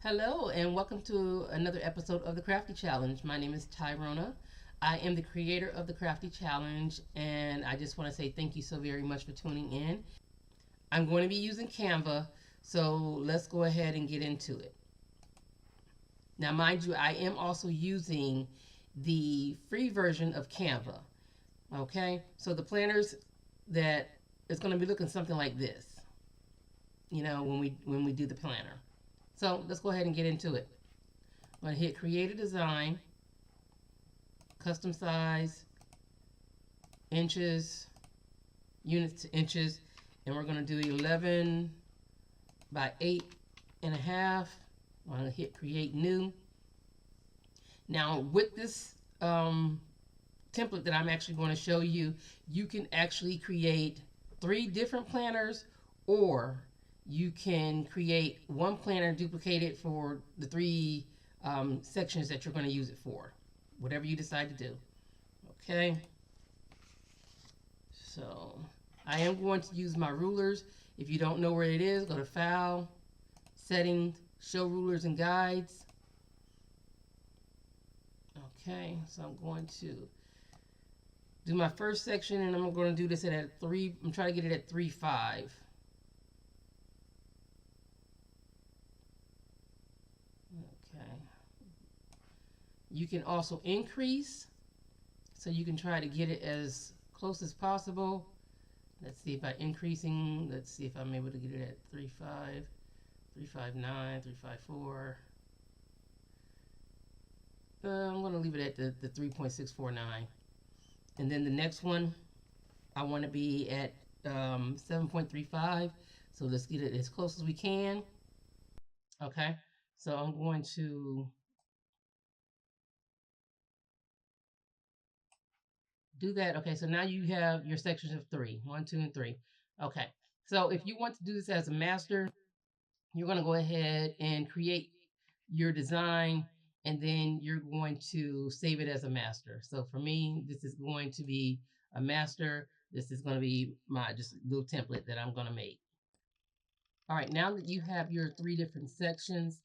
Hello, and welcome to another episode of the Crafty Challenge. My name is Tyrona. I am the creator of the Crafty Challenge, and I just want to say thank you so very much for tuning in. I'm going to be using Canva, so let's go ahead and get into it. Now, mind you, I am also using the free version of Canva. Okay, so the planners that is going to be looking something like this. When we do the planner. So let's go ahead and get into it. I'm going to hit create a design, custom size, inches, units to inches, and we're going to do 11 by 8.5. I'm going to hit create new. Now with this template that I'm actually going to show you, you can actually create 3 different planners, or you can create one planner, duplicate it for the 3 sections that you're going to use it for, whatever you decide to do. Okay, so I am going to use my rulers. If you don't know where it is, go to File, Settings, Show Rulers and Guides. Okay, so I'm going to do my first section, and I'm going to do this at 3. I'm trying to get it at 3.5. Okay. You can also increase, so you can try to get it as close as possible. Let's see if by increasing, let's see if I'm able to get it at 3.5, 3.59, 3.54. I'm going to leave it at the 3.649. And then the next one, I want to be at 7.35. So let's get it as close as we can. Okay. So I'm going to do that. Okay. So now you have your sections of 3, 1, 2, and 3. Okay. So if you want to do this as a master, you're going to go ahead and create your design, and then you're going to save it as a master. So for me, this is going to be a master. This is going to be my just little template that I'm going to make. All right, now that you have your 3 different sections,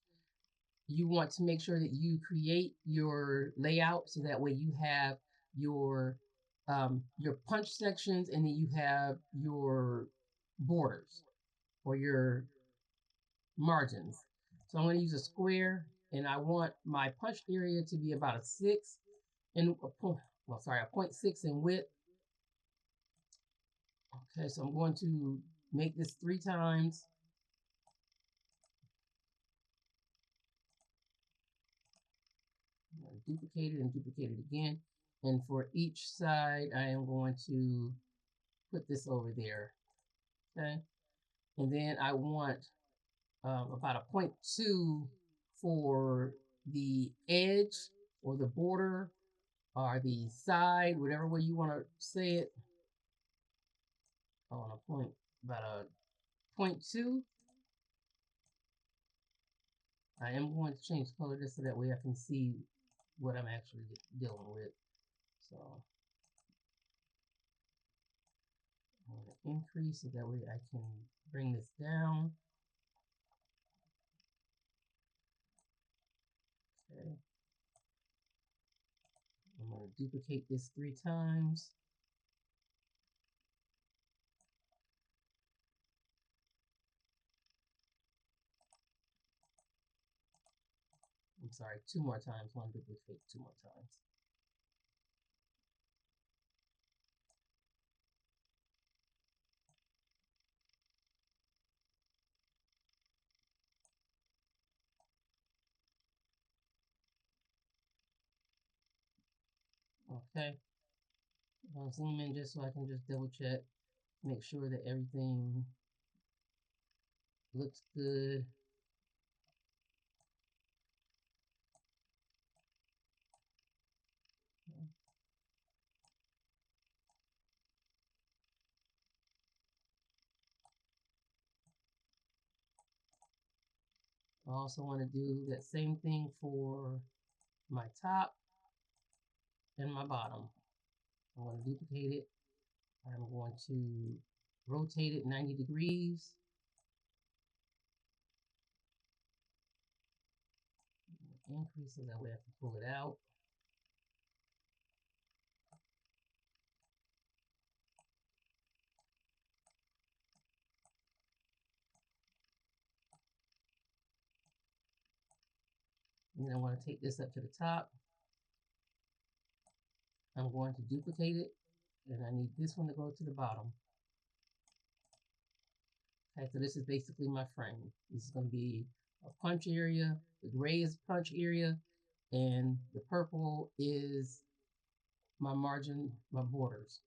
you want to make sure that you create your layout, so that way you have your punch sections, and then you have your borders or your margins. So I'm going to use a square, and I want my punch area to be about a 6 and a point, well, sorry, a 0.6 in width. Okay, so I'm going to make this 3 times. I'm going to duplicate it and duplicate it again. And for each side, I am going to put this over there. Okay, and then I want about a 0.2 for the edge or the border or the side, whatever way you want to say it. I want a point, about a 0.2. I am going to change the color just so that way I can see what I'm actually dealing with. So I'm going to increase so that way I can bring this down. Okay. I'm going to duplicate this 3 times. I'm sorry, 2 more times. One duplicate 2 more times. Okay. I'll zoom in just so I can just double check, make sure that everything looks good. I also want to do that same thing for my top and my bottom. I'm going to duplicate it. I'm going to rotate it 90 degrees. increase it. That way I can pull it out. And then I want to take this up to the top. I'm going to duplicate it, and I need this one to go to the bottom. Okay, so this is basically my frame. This is going to be a punch area. The gray is punch area, and the purple is my margin, my borders.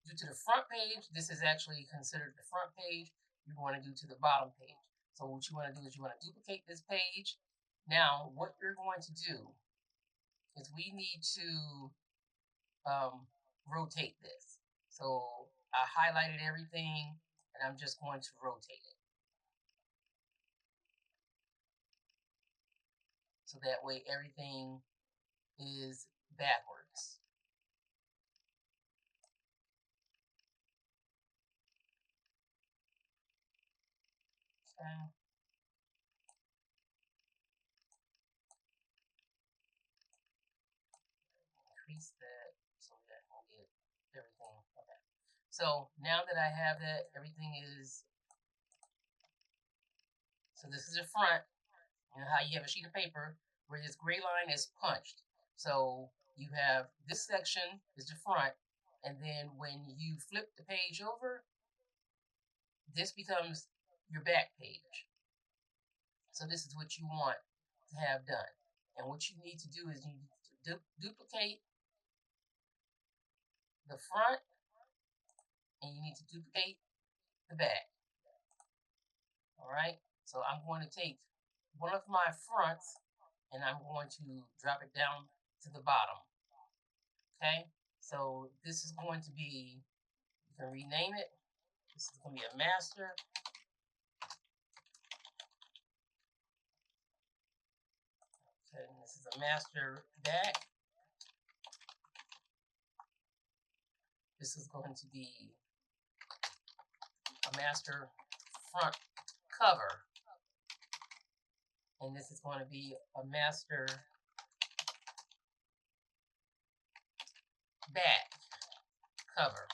Due to the front page, this is actually considered the front page. You want to do to the bottom page. So what you want to do is you want to duplicate this page. Now, what you're going to do is we need to rotate this. So I highlighted everything, and I'm just going to rotate it. So that way everything is backwards. Okay. Increase that so that I can get everything. Okay. So now that I have that, everything is, so this is the front. You know how you have a sheet of paper where this gray line is punched. So you have this section is the front, and then when you flip the page over, this becomes your back page. So this is what you want to have done. And what you need to do is you need to duplicate the front, and you need to duplicate the back. All right. So I'm going to take one of my fronts, and I'm going to drop it down to the bottom. Okay. So this is going to be, you can rename it. This is going to be a master. Okay, and this is a master back. This is going to be a master front cover. And this is going to be a master back cover.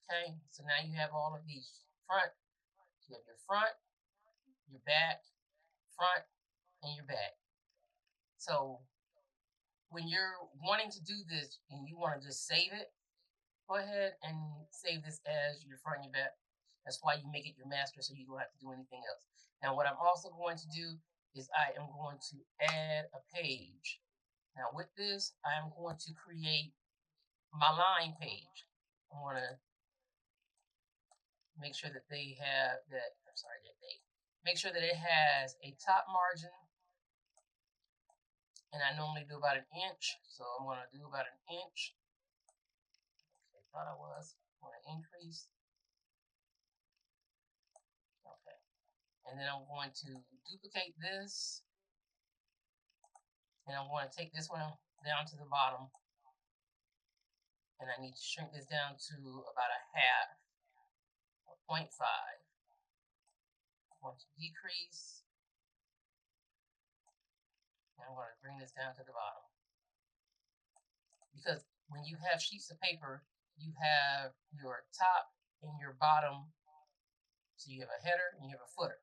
Okay, so now you have all of these front. You have your front, your back, front, and your back. So when you're wanting to do this and you want to just save it, go ahead and save this as your front and your back. That's why you make it your master, so you don't have to do anything else. Now what I'm also going to do is I am going to add a page. Now with this, I am going to create my line page. I want to make sure that they have that, I'm sorry, that they make sure that it has a top margin, and I normally do about 1 inch, so I'm going to do about 1 inch. Okay, thought I was. I'm going to increase. Okay, and then I'm going to duplicate this, and I'm going to take this one down to the bottom, and I need to shrink this down to about a half, or 0.5. I'm going to decrease, and I'm going to bring this down to the bottom. Because when you have sheets of paper, you have your top and your bottom. So you have a header and you have a footer.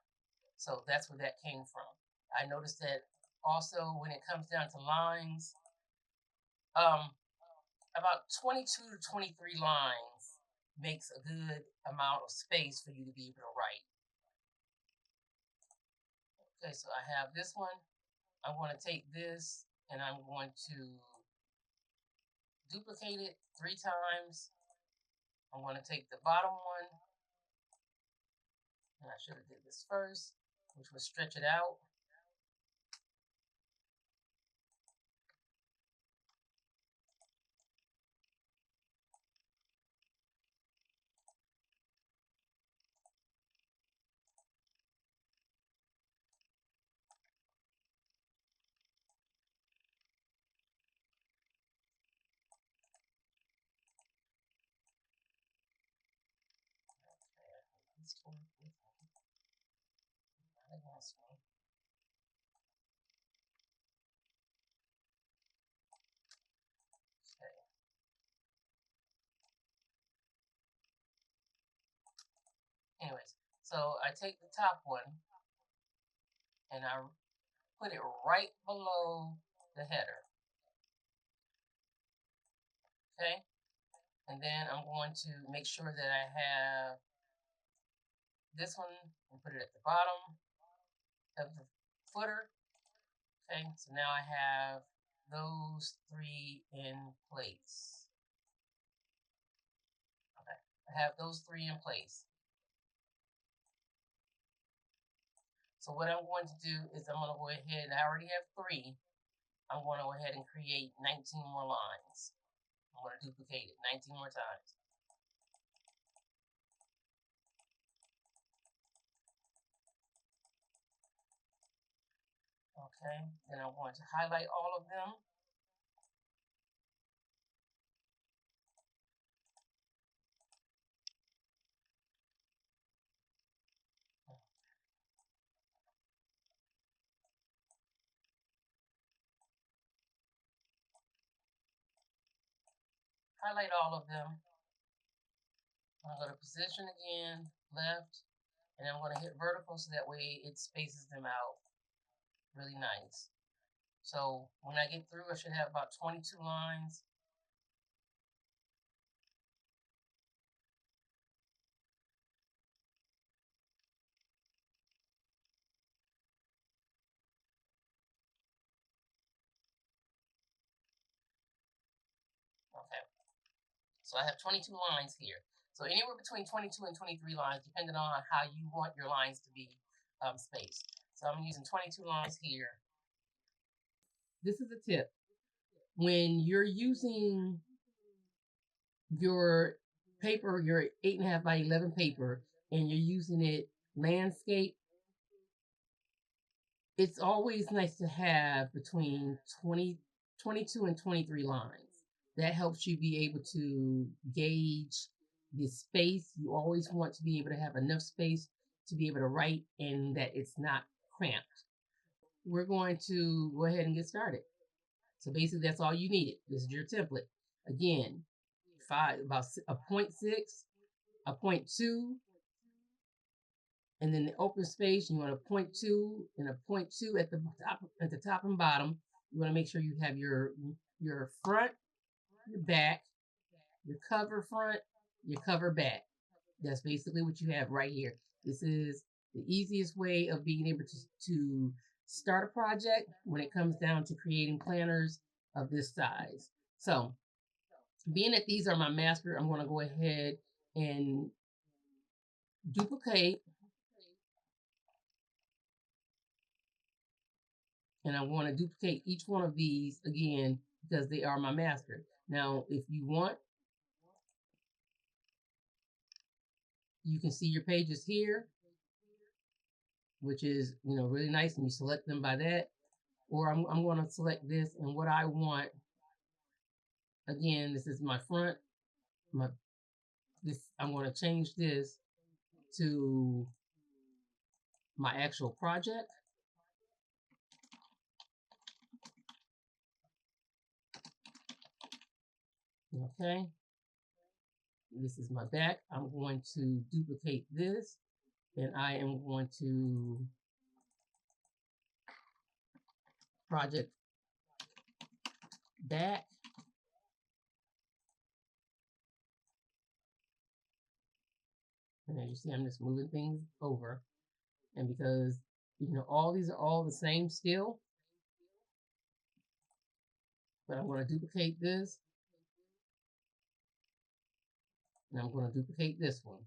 So that's where that came from. I noticed that also when it comes down to lines, about 22 to 23 lines makes a good amount of space for you to be able to write. Okay, so I have this one. I'm going to take this and I'm going to duplicate it 3 times. I'm going to take the bottom one, and I should have did this first, which was stretch it out. That's me. Okay. Anyways, so I take the top one and I put it right below the header. Okay. And then I'm going to make sure that I have this one and put it at the bottom of the footer. Okay, so now I have those three in place. Okay, I have those three in place. So what I'm going to do is I'm going to go ahead, I already have three. I'm going to go ahead and create 19 more lines. I'm going to duplicate it 19 more times. Okay, then I'm going to highlight all of them. Highlight all of them. I'm going to position again, left, and I'm going to hit vertical so that way it spaces them out really nice. So when I get through, I should have about 22 lines. Okay, so I have 22 lines here. So anywhere between 22 and 23 lines, depending on how you want your lines to be spaced. So I'm using 22 lines here. This is a tip. When you're using your paper, your 8.5 by 11 paper, and you're using it landscape, it's always nice to have between 22 and 23 lines. That helps you be able to gauge the space. You always want to be able to have enough space to be able to write and that it's not cramped. We're going to go ahead and get started. So basically that's all you needed. This is your template. Again, about a 0.6, a 0.2, and then the open space, you want a 0.2 and a 0.2 at the top and bottom. You want to make sure you have your front, your back, your cover front, your cover back. That's basically what you have right here. This is the easiest way of being able to start a project when it comes down to creating planners of this size. So being that these are my master, I'm going to go ahead and duplicate, and I want to duplicate each one of these again because they are my master. Now, if you want, you can see your pages here, which is, really nice, and you select them by that. Or I'm going to select this, and what I want, again, this is my front, I'm going to change this to my actual project. Okay. This is my back. I'm going to duplicate this, and I am going to project back. And as you see, I'm just moving things over. And because, all these are all the same still, but I'm going to duplicate this, and I'm going to duplicate this one.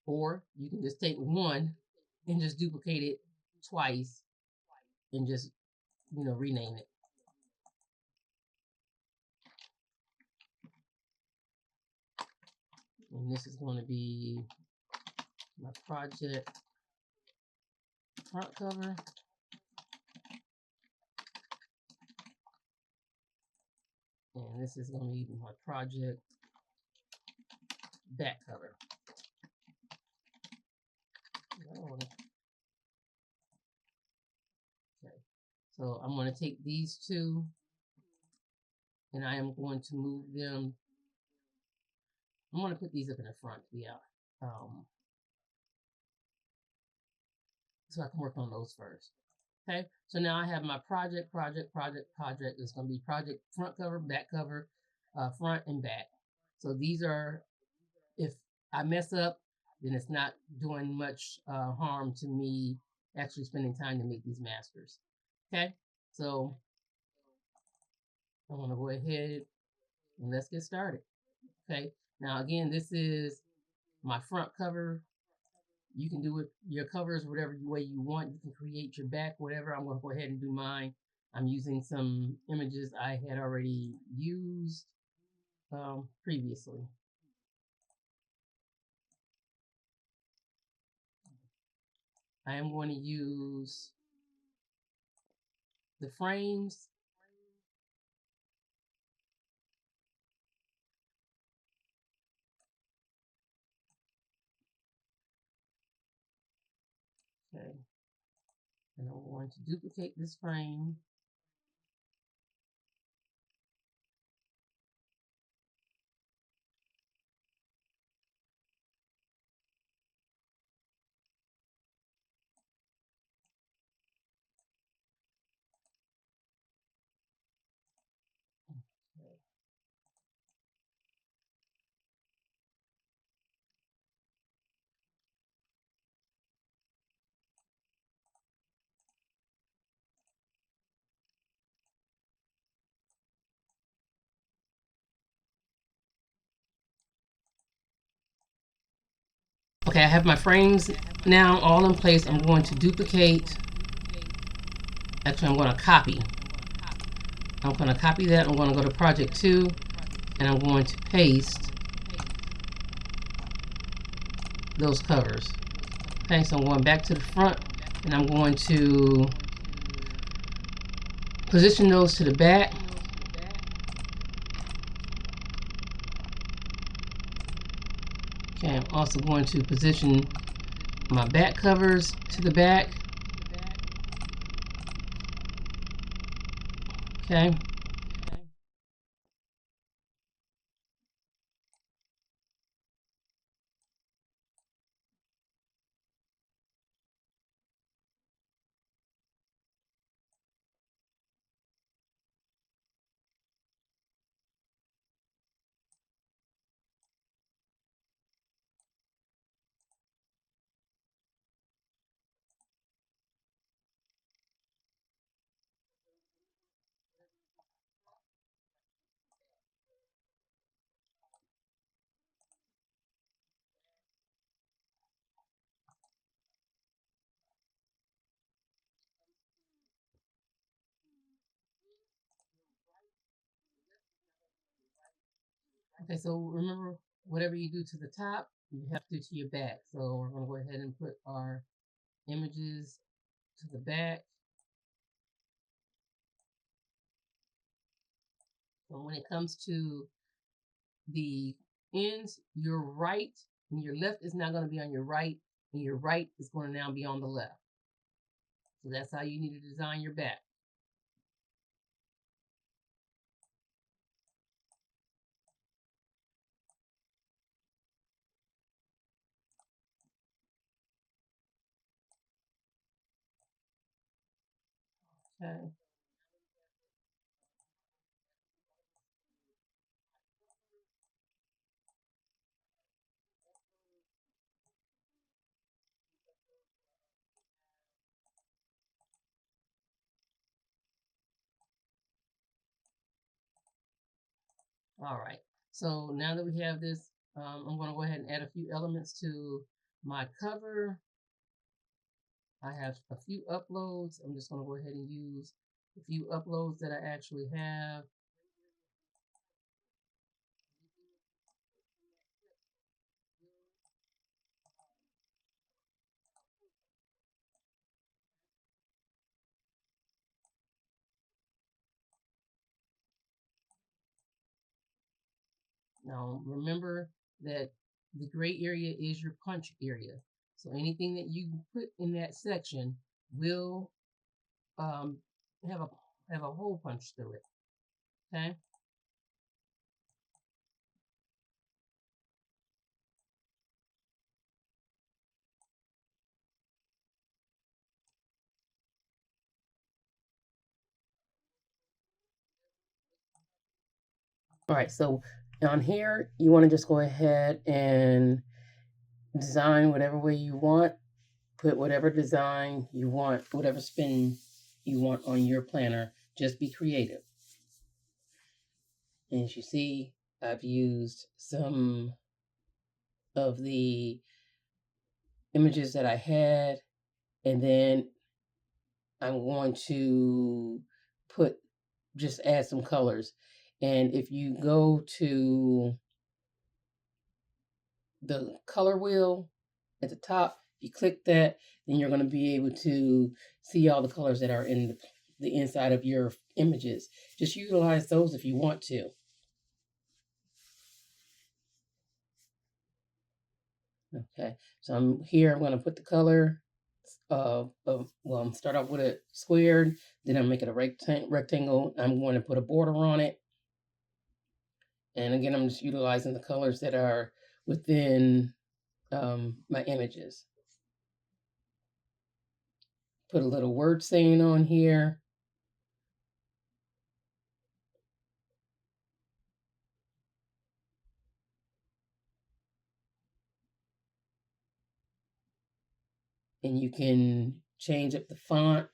Or you can just take one and just duplicate it twice and just, rename it. And this is going to be my project front cover. And this is going to be my project back cover. So I'm going to take these two and I am going to move them. I'm going to put these up in the front, yeah. So I can work on those first. Okay, so now I have my project. It's going to be project front cover, back cover, front and back. So these are, if I mess up, then it's not doing much harm to me actually spending time to make these masters. Okay, so I want to go ahead and let's get started. Okay, now again, this is my front cover. You can do it, your covers whatever way you want. You can create your back, whatever. I'm going to go ahead and do mine. I'm using some images I had already used previously. I am going to use the frames. Okay. And I'm going to duplicate this frame. Okay. Okay, I have my frames now all in place. I'm going to duplicate. Actually, I'm going to copy. I'm going to copy that. I'm going to go to project 2 and I'm going to paste those covers. Okay, so I'm going back to the front and I'm going to position those to the back. Okay, I'm also going to position my back covers to the back. Okay. Okay, so remember, whatever you do to the top, you have to do to your back. So we're going to go ahead and put our images to the back. And when it comes to the ends, your right and your left is now going to be on your right, and your right is going to now be on the left. So that's how you need to design your back. Okay. All right. So now that we have this, I'm going to go ahead and add a few elements to my cover. I have a few uploads. I'm just going to go ahead and use a few uploads that I actually have. Now, remember that the gray area is your punch area. So anything that you put in that section will have a have a hole punched through it. Okay. All right, so on here, you want to just go ahead and design whatever way you want, put whatever design you want, whatever spin you want on your planner. Just be creative. And as you see, I've used some of the images that I had, and then I'm going to put just add some colors. And if you go to the color wheel at the top, if you click that, then you're going to be able to see all the colors that are in the inside of your images. Just utilize those if you want to. Okay, so I'm here. I'm going to put the color well, I'm start off with a squared, then I'm make it a rectangle. I'm going to put a border on it. And again, I'm just utilizing the colors that are within my images. Put a little word saying on here. And you can change up the font,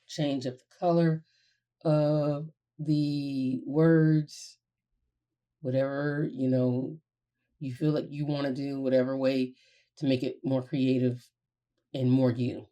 change up the color of the words, whatever, you feel like you want to do, whatever way to make it more creative and more you.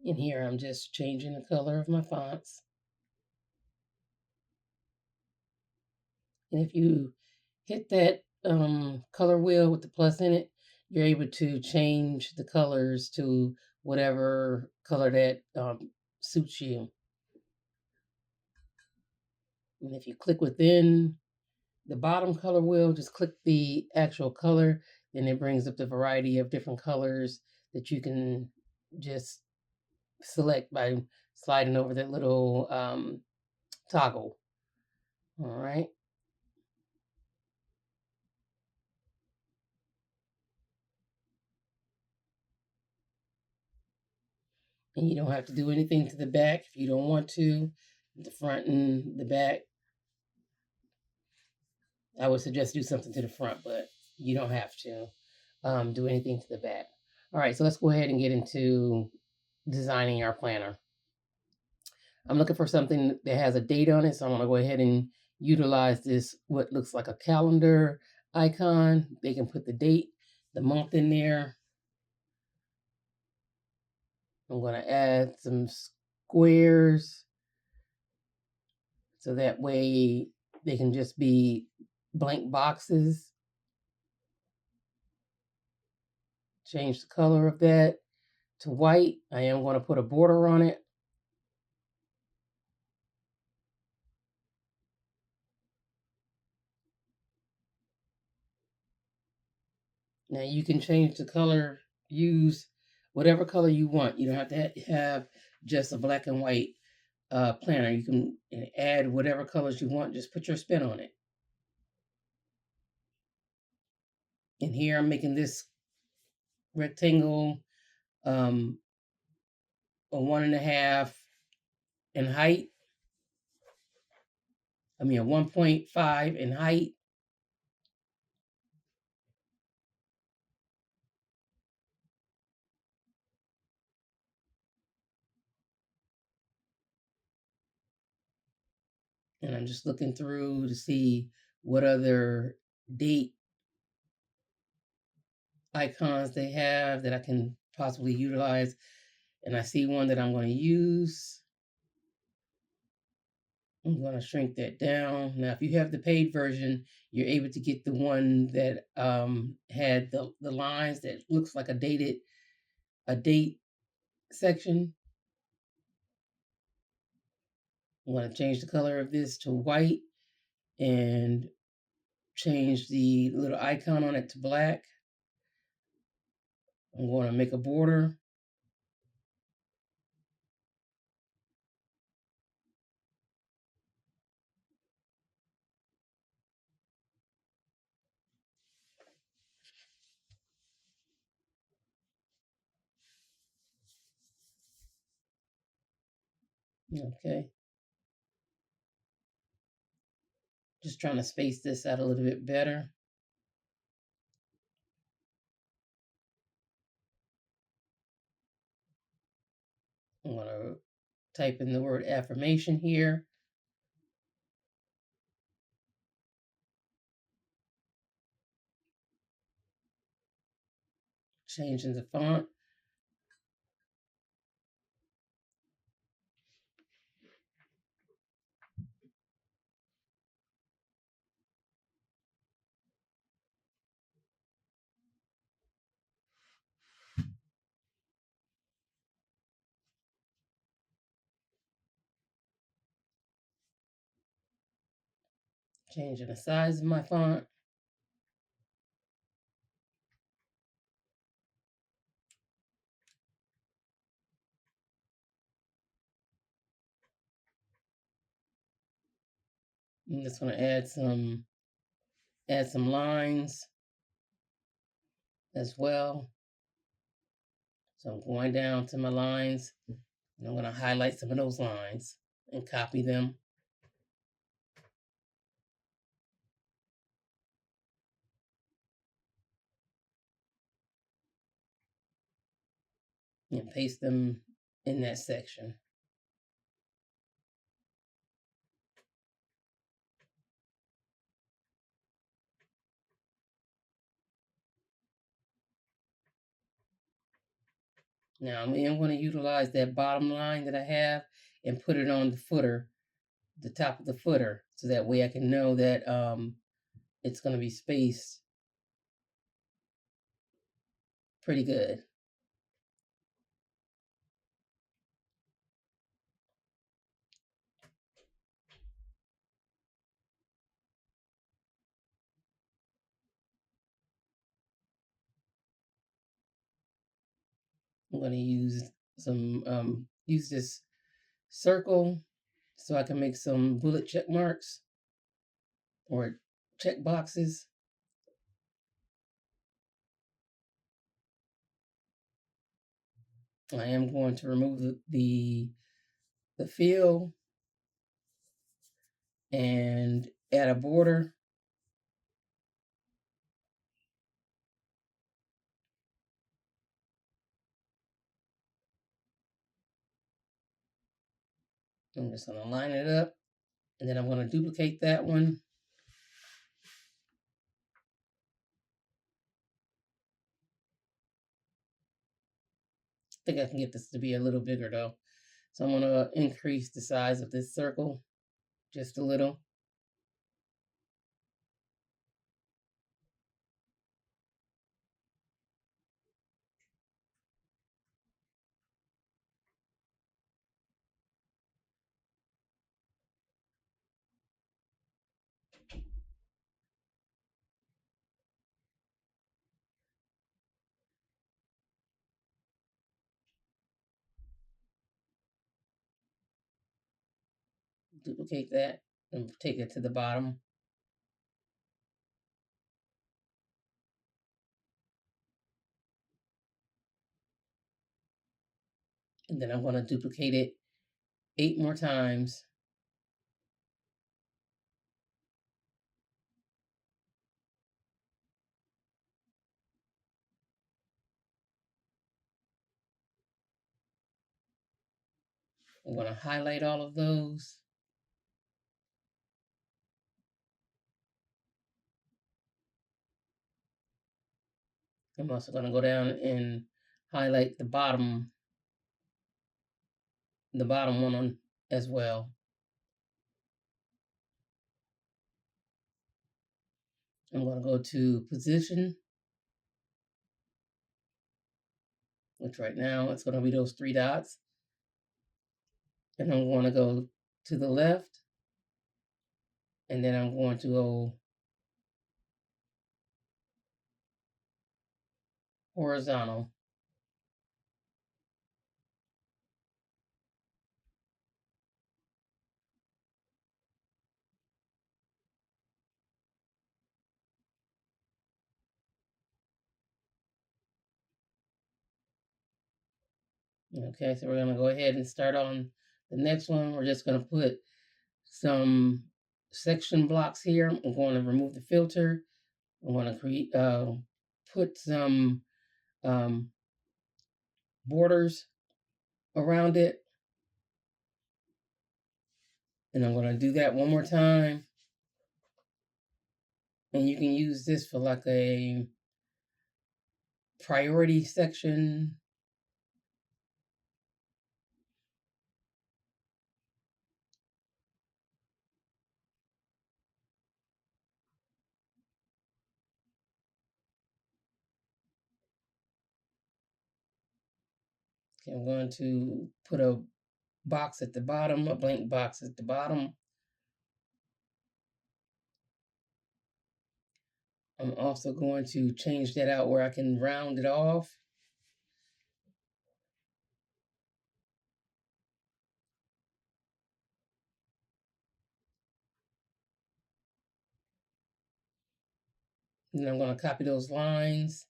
And here I'm just changing the color of my fonts. And if you hit that color wheel with the plus in it, you're able to change the colors to whatever color that suits you. And if you click within the bottom color wheel, just click the actual color, and it brings up the variety of different colors that you can just select by sliding over that little toggle. All right. And you don't have to do anything to the back if you don't want to. The front and the back, I would suggest do something to the front, but you don't have to do anything to the back. All right, so let's go ahead and get into designing our planner. I'm looking for something that has a date on it, so I'm going to go ahead and utilize this, what looks like a calendar icon. They can put the date, the month in there. I'm going to add some squares so that way they can just be blank boxes. Change the color of that to white. I am going to put a border on it. Now you can change the color, use whatever color you want. You don't have to have just a black and white planner. You can add whatever colors you want. Just put your spin on it. And here I'm making this rectangle a 1.5 in height. I mean a 1.5 in height. And I'm just looking through to see what other date icons they have that I can possibly utilize. And I see one that I'm going to use. I'm going to shrink that down. Now, if you have the paid version, you're able to get the one that had the lines that looks like a date section. I'm going to change the color of this to white and change the little icon on it to black. I'm going to make a border. Okay. Just trying to space this out a little bit better. I'm going to type in the word affirmation here. Changing the font. Changing the size of my font. I'm just going to add some lines as well. So I'm going down to my lines and I'm going to highlight some of those lines and copy them. And paste them in that section. Now I'm going to utilize that bottom line that I have and put it on the footer, the top of the footer, so that way I can know that it's going to be spaced pretty good. I'm going to use this circle so I can make some bullet check marks or check boxes. I am going to remove the fill and add a border. I'm just going to line it up, and then I'm going to duplicate that one. I think I can get this to be a little bigger though. So I'm going to increase the size of this circle just a little. Duplicate that and take it to the bottom. And then I'm going to duplicate it 8 more times. I'm going to highlight all of those. I'm also going to go down and highlight the bottom one on as well. I'm going to go to position, which right now it's going to be those 3 dots. And I'm going to go to the left, and then I'm going to go horizontal. Okay, so we're going to go ahead and start on the next one. We're just going to put some section blocks here. I'm going to remove the filter. I'm going to put some borders around it. And I'm going to do that one more time. And you can use this for like a priority section. Okay, I'm going to put a box at the bottom, a blank box at the bottom. I'm also going to change that out where I can round it off. And I'm going to copy those lines.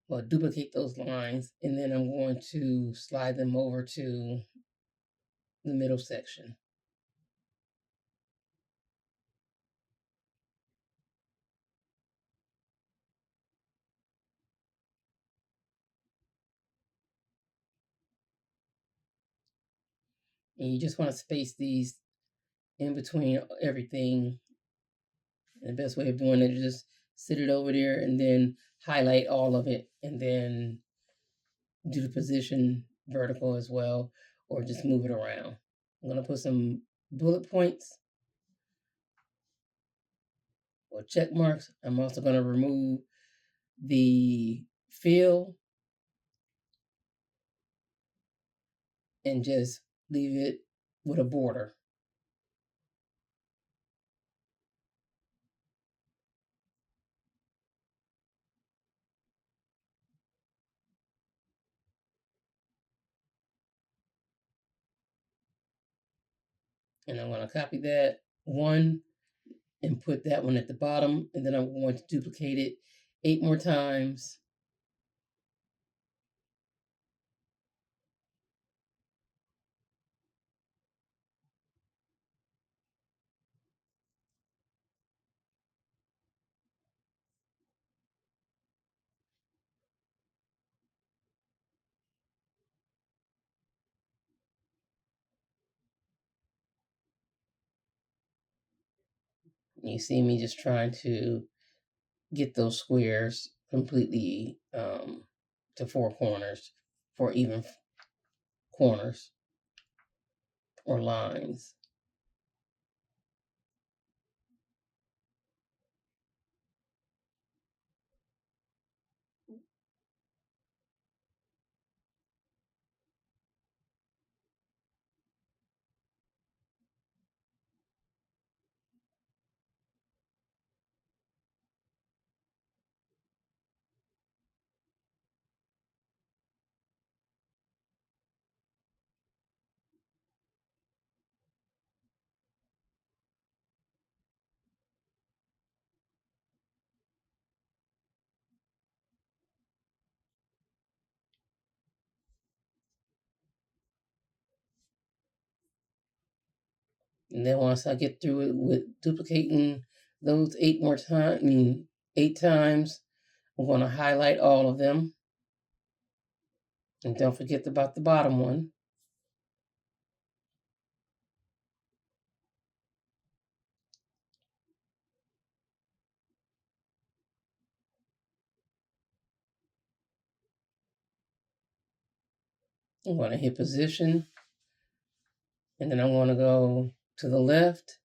Well, duplicate those lines, and then I'm going to slide them over to the middle section. And you just want to space these in between everything. And the best way of doing it is just sit it over there and then highlight all of it, and then do the position vertical as well, or just move it around. I'm going to put some bullet points or check marks. I'm also going to remove the fill and just leave it with a border. And I'm going to copy that one and put that one at the bottom, and then I'm going to duplicate it 8 more times. You see me just trying to get those squares completely to 4 corners, 4 even corners or lines. And then once I get through it with duplicating those 8 times, I'm going to highlight all of them. And don't forget about the bottom one. I'm going to hit position, and then I'm going to go to the left.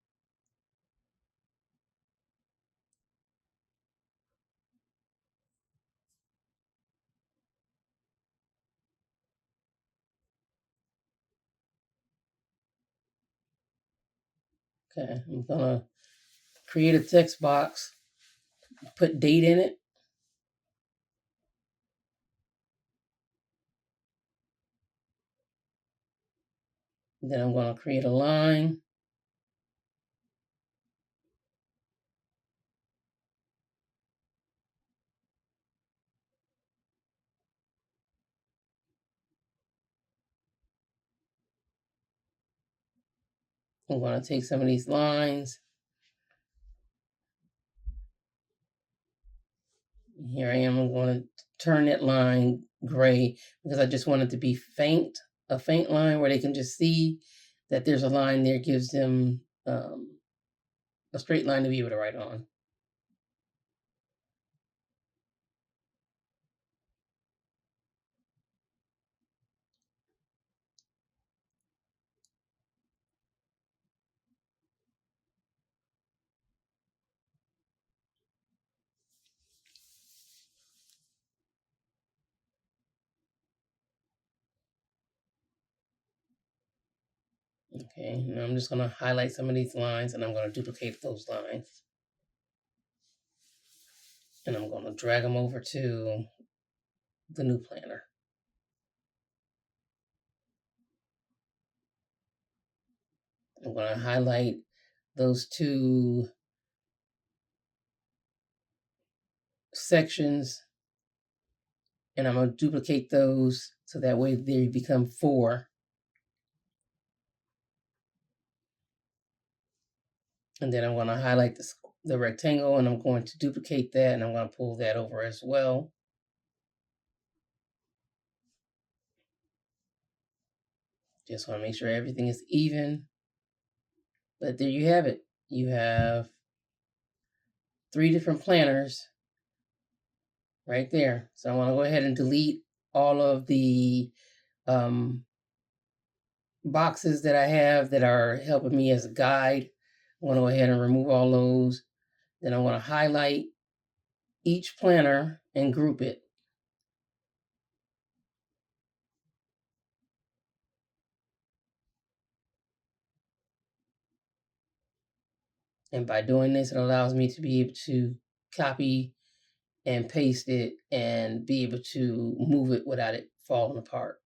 Okay, I'm going to create a text box, put date in it. Then I'm going to create a line. I'm going to take some of these lines. Here I am. I'm going to turn that line gray because I just want it to be faint, a faint line where they can just see that there's a line there, gives them a straight line to be able to write on. Okay, now I'm just going to highlight some of these lines and I'm going to duplicate those lines. And I'm going to drag them over to the new planner. I'm going to highlight those two sections and I'm going to duplicate those so that way they become 4. And then I'm going to highlight the rectangle and I'm going to duplicate that and I'm going to pull that over as well. Just want to make sure everything is even. But there you have it. You have 3 different planners right there. So I want to go ahead and delete all of the boxes that I have that are helping me as a guide. I want to go ahead and remove all those. Then I want to highlight each planner and group it. And by doing this, it allows me to be able to copy and paste it and be able to move it without it falling apart.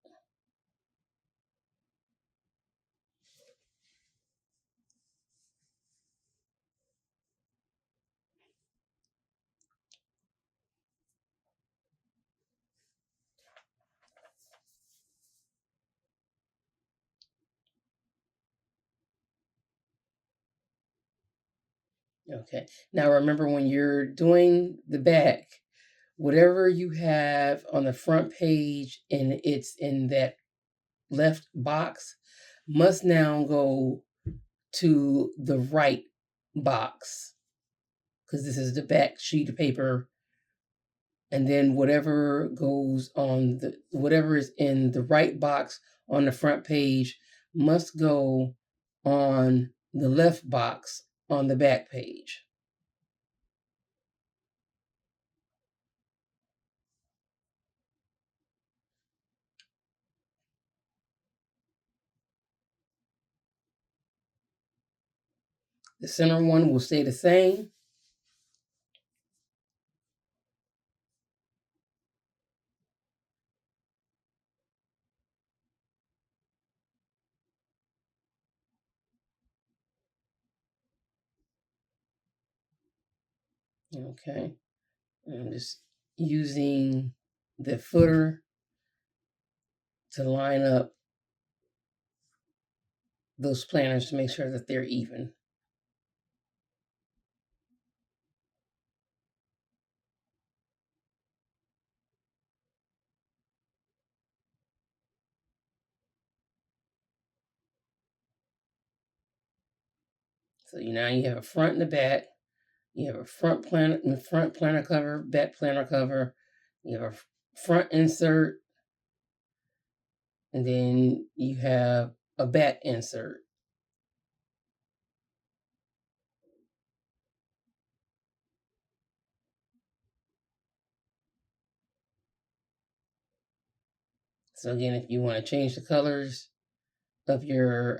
Okay. Now remember, when you're doing the back, whatever you have on the front page and it's in that left box must now go to the right box, because this is the back sheet of paper. And then whatever is in the right box on the front page must go on the left box on the back page. The center one will stay the same. Okay. I'm just using the footer to line up those planners to make sure that they're even. So now you have a front and a back. You have a front planner cover, back planner cover. You have a front insert, And then you have a back insert. So again, if you want to change the colors of your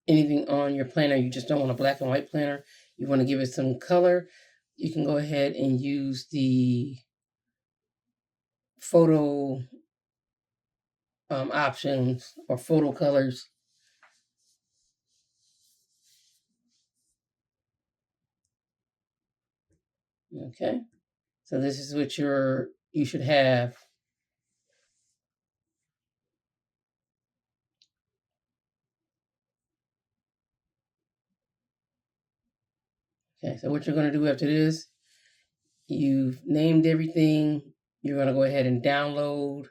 anything on your planner, you just don't want a black and white planner, you want to give it some color, you can go ahead and use the photo options or photo colors. Okay, so this is what you should have. Okay, so what you're going to do after this, you've named everything. You're going to go ahead and download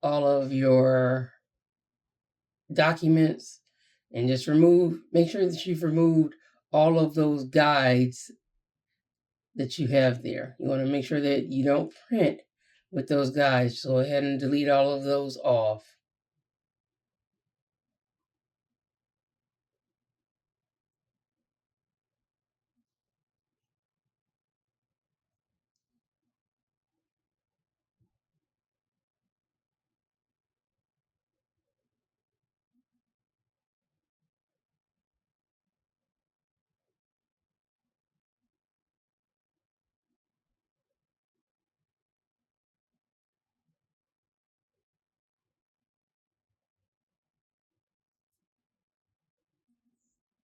all of your documents and just make sure that you've removed all of those guides that you have there. You want to make sure that you don't print with those guides. So go ahead and delete all of those off.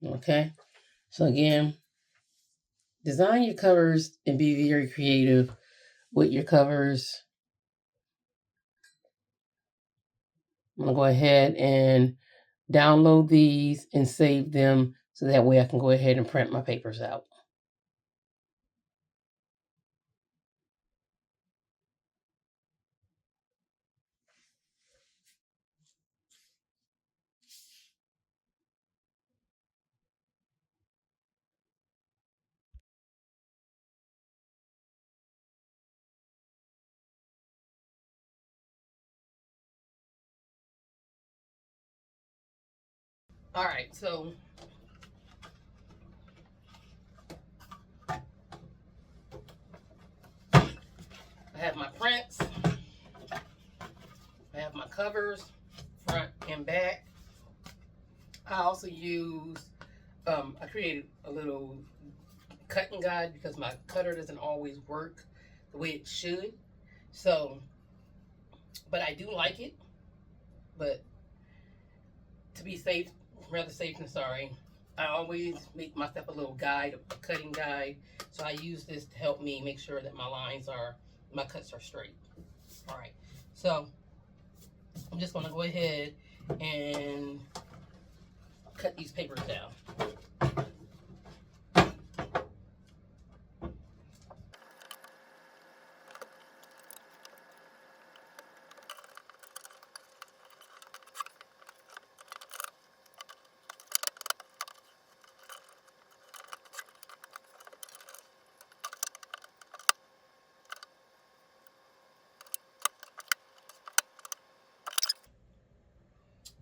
Okay. So again, design your covers and be very creative with your covers. I'm going to go ahead and download these and save them so that way I can go ahead and print my papers out. All right, so I have my prints, I have my covers, front and back. I also use, I created a little cutting guide because my cutter doesn't always work the way it should. So, but I do like it. But to be safe, rather safe than sorry, I always make myself a little guide, a cutting guide. So I use this to help me make sure that my cuts are straight. All right. So I'm just going to go ahead and cut these papers down.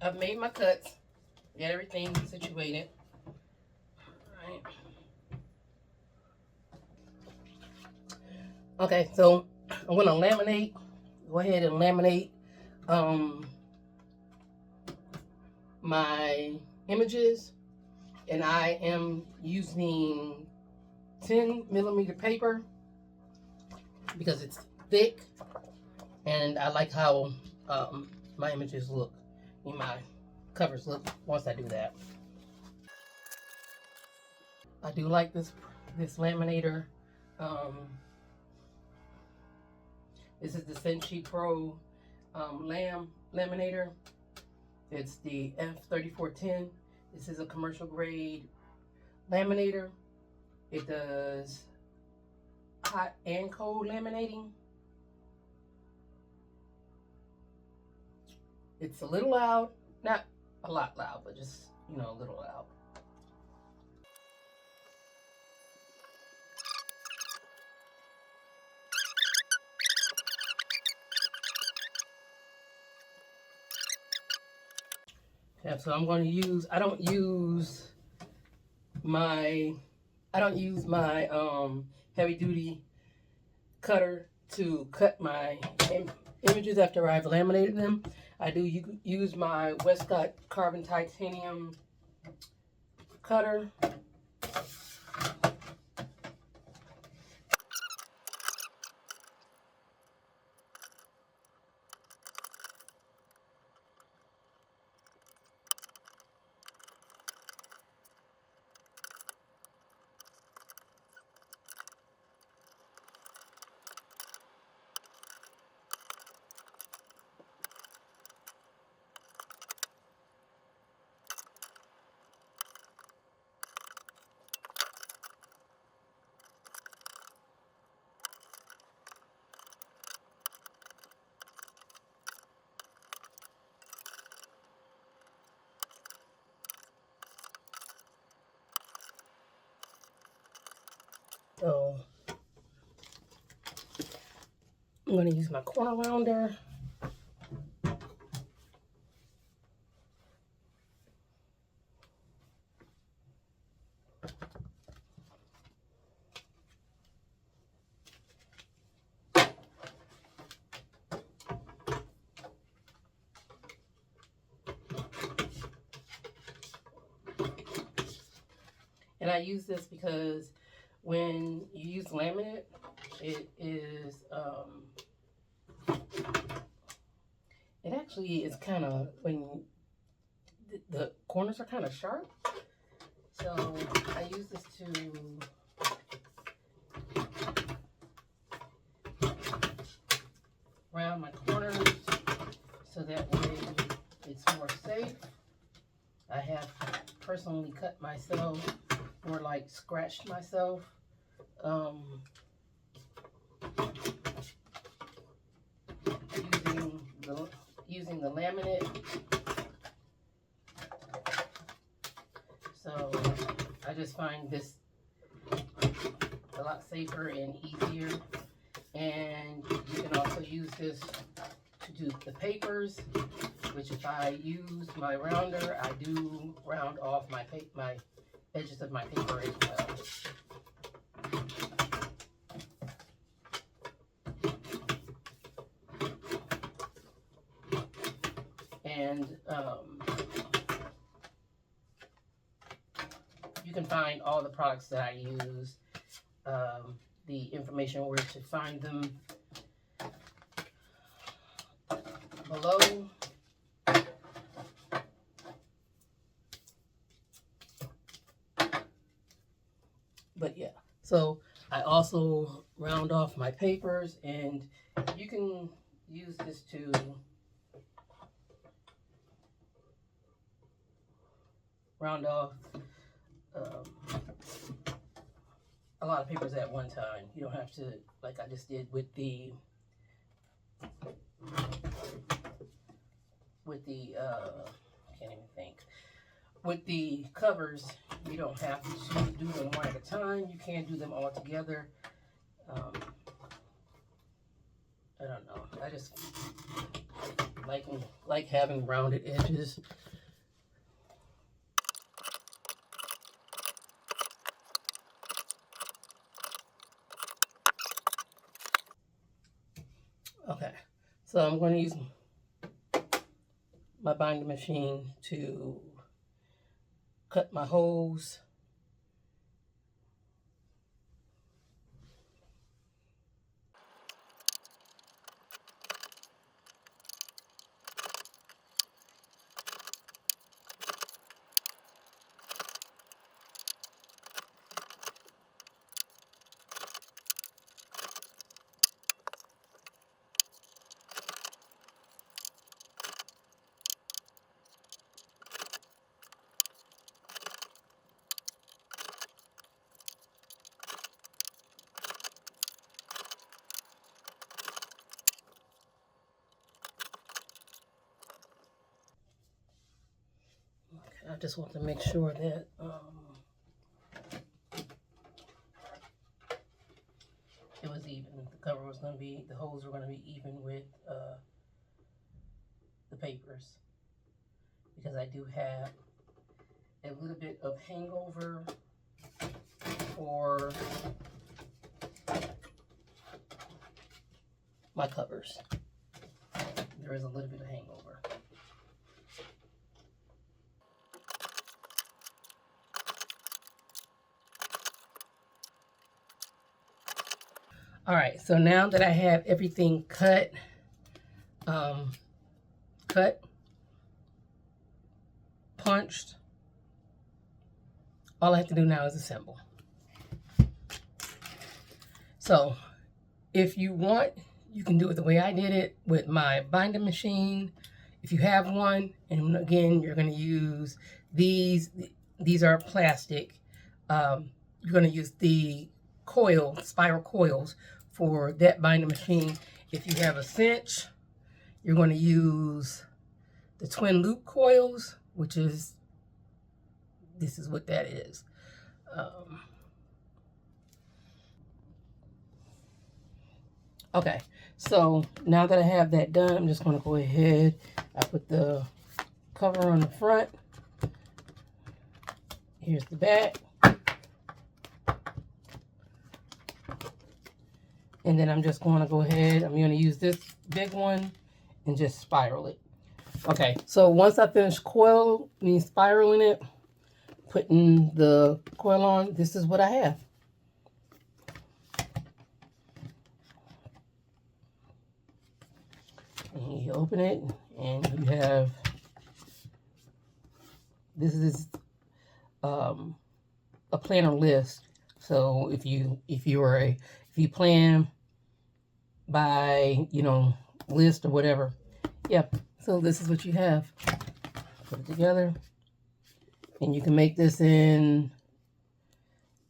I've made my cuts, got everything situated. All right. Okay, so I'm going to laminate. Go ahead and laminate my images, and I am using 10mm paper because it's thick, and I like how my images look and my covers look once I do that. I do like this laminator. This is the Senshi Pro laminator. It's the F3410. This is a commercial grade laminator. It does hot and cold laminating. It's a little loud, not a lot loud, but just, a little loud. Yeah, so I'm going to use, I don't use my heavy duty cutter to cut my images after I've laminated them. I do use my Westcott carbon titanium cutter. So I'm going to use my corner rounder. And I use this because when you use laminate, it is, it actually is kind of, when the corners are kind of sharp. So I use this to round my corners so that way it's more safe. I have personally cut myself or like scratched myself using the laminate. So I just find this a lot safer and easier. And you can also use this to do the papers, which if I use my rounder, I do round off my edges of my paper as well. And you can find all the products that I use, the information where to find them below. But yeah, so I also round off my papers, and you can use this to round off a lot of papers at one time. You don't have to, like I just did with the can't even think. With the covers, you don't have to do them one at a time. You can do them all together. I don't know. I just like having rounded edges. Okay, so I'm going to use my binding machine to cut my holes. I just want to make sure that it was even. The cover was going to be, the holes were going to be even with the papers. because I do have a little bit of hangover for my covers. There is a little bit of hangover. All right, so now that I have everything cut, punched, all I have to do now is assemble. So if you want, you can do it the way I did it with my binding machine. If you have one, and again, you're going to use these are plastic. You're going to use the spiral coils for that binding machine. If you have a cinch, you're going to use the twin loop coils, which is, this is what that is. Okay, so now that I have that done, I'm just going to go ahead. I put the cover on the front. Here's the back. And then I'm just going to go ahead. I'm going to use this big one and just spiral it. Okay, so once I finish spiraling it, putting the coil on, this is what I have. And you open it, and you have, this is a planner list. So if you plan by, list or whatever, yep. So this is what you have. Put it together, and you can make this in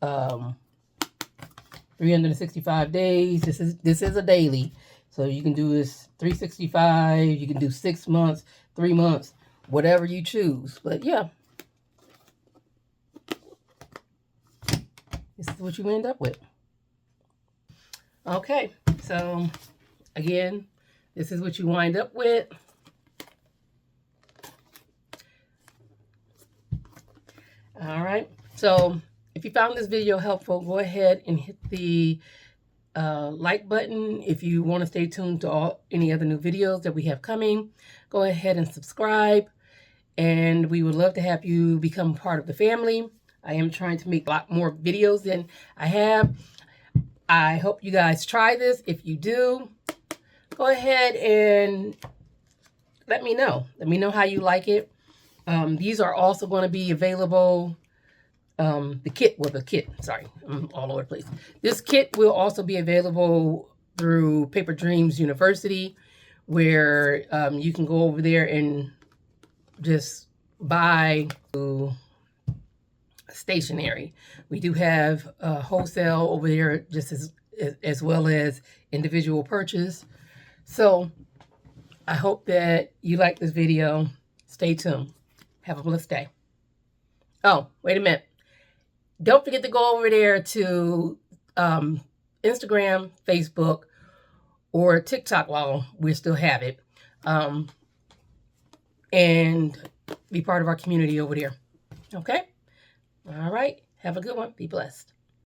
365 days. This is a daily. So you can do this 365, you can do 6 months, 3 months, whatever you choose. But yeah, this is what you end up with. Okay, so again, this is what you wind up with. All right, so if you found this video helpful, go ahead and hit the like button. If you want to stay tuned to any other new videos that we have coming, go ahead and subscribe. And we would love to have you become part of the family. I am trying to make a lot more videos than I have. I hope you guys try this. If you do, go ahead and let me know. Let me know how you like it. These are also going to be available. The kit, sorry, I'm all over the place. This kit will also be available through Paper Dreams University, where you can go over there and just buy stationery. We do have wholesale over there, just as well as individual purchase. So I hope that you like this video. Stay tuned. Have a blessed day. Oh, wait a minute. Don't forget to go over there to Instagram, Facebook, or TikTok while we still have it, and be part of our community over there. Okay? All right. Have a good one. Be blessed.